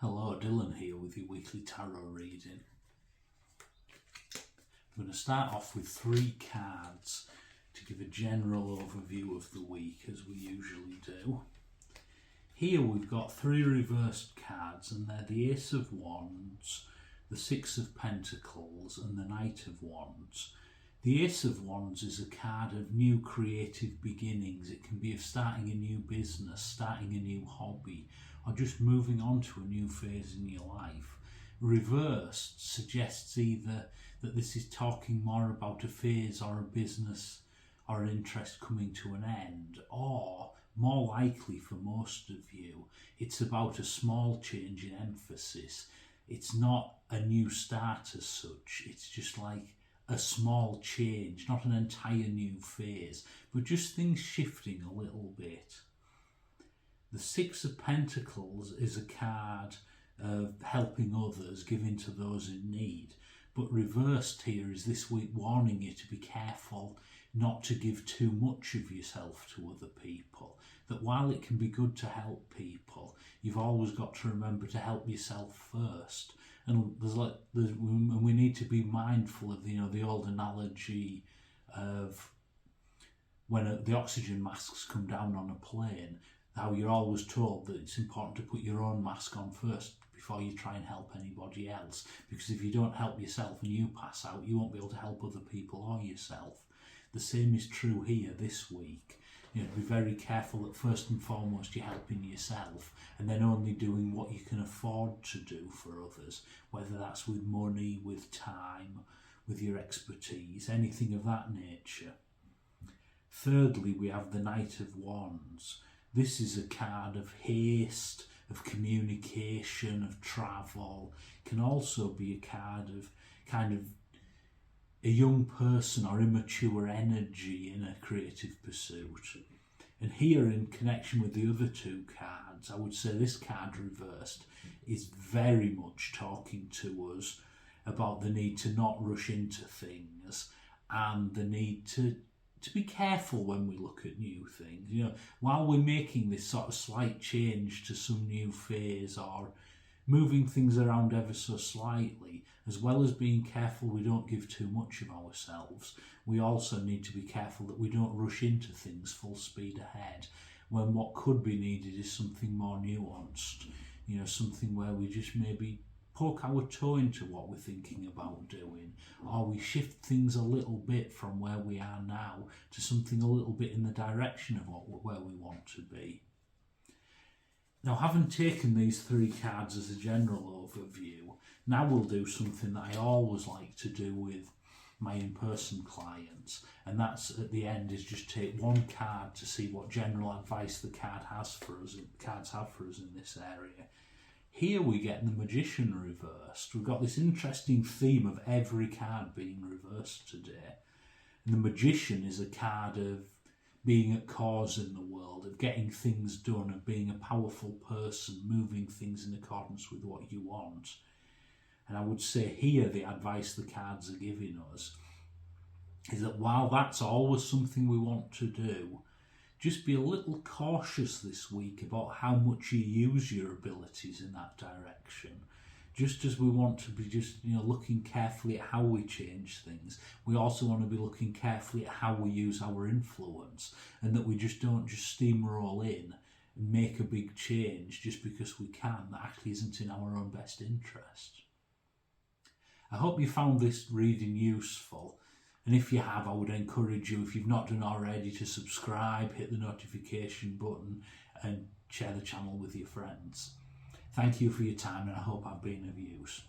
Hello, Dylan here with your weekly tarot reading. I'm going to start off with 3 cards to give a general overview of the week, as we usually do. Here we've got 3 reversed cards, and they're the Ace of Wands, the Six of Pentacles and the Knight of Wands. The Ace of Wands is a card of new creative beginnings. It can be of starting a new business, starting a new hobby, or just moving on to a new phase in your life. Reversed suggests either that this is talking more about a phase or a business or an interest coming to an end, or more likely for most of you, it's about a small change in emphasis. It's not a new start as such, it's just like a small change, not an entire new phase, but just things shifting a little bit. The Six of Pentacles is a card of helping others, giving to those in need. But reversed here is this week warning you to be careful not to give too much of yourself to other people. That while it can be good to help people, you've always got to remember to help yourself first. And we need to be mindful of the old analogy of when the oxygen masks come down on a plane, how you're always told that it's important to put your own mask on first before you try and help anybody else. Because if you don't help yourself and you pass out, you won't be able to help other people or yourself. The same is true here this week. Be very careful that first and foremost you're helping yourself, and then only doing what you can afford to do for others, whether that's with money, with time, with your expertise, anything of that nature. Thirdly, we have the Knight of Wands. This is a card of haste, of communication, of travel. It can also be a card of kind of a young person or immature energy in a creative pursuit. And here, in connection with the other 2 cards, I would say this card reversed is very much talking to us about the need to not rush into things and the need to be careful when we look at new things. While we're making this sort of slight change to some new phase or moving things around ever so slightly, as well as being careful we don't give too much of ourselves, we also need to be careful that we don't rush into things full speed ahead, when what could be needed is something more nuanced, something where we just maybe poke our toe into what we're thinking about doing, or we shift things a little bit from where we are now to something a little bit in the direction of where we want to be. Now, having taken these 3 cards as a general overview, now we'll do something that I always like to do with my in-person clients, and that's at the end is just take 1 card to see what general advice the cards have for us in this area. Here we get the Magician reversed. We've got this interesting theme of every card being reversed today. And the Magician is a card of being at cause in the world, of getting things done, of being a powerful person, moving things in accordance with what you want. And I would say here the advice the cards are giving us is that while that's always something we want to do, just be a little cautious this week about how much you use your abilities in that direction. Just as we want to be looking carefully at how we change things, we also want to be looking carefully at how we use our influence, and that we just don't just steamroll in and make a big change just because we can. That actually isn't in our own best interest. I hope you found this reading useful. And if you have, I would encourage you, if you've not done already, to subscribe, hit the notification button and share the channel with your friends. Thank you for your time, and I hope I've been of use.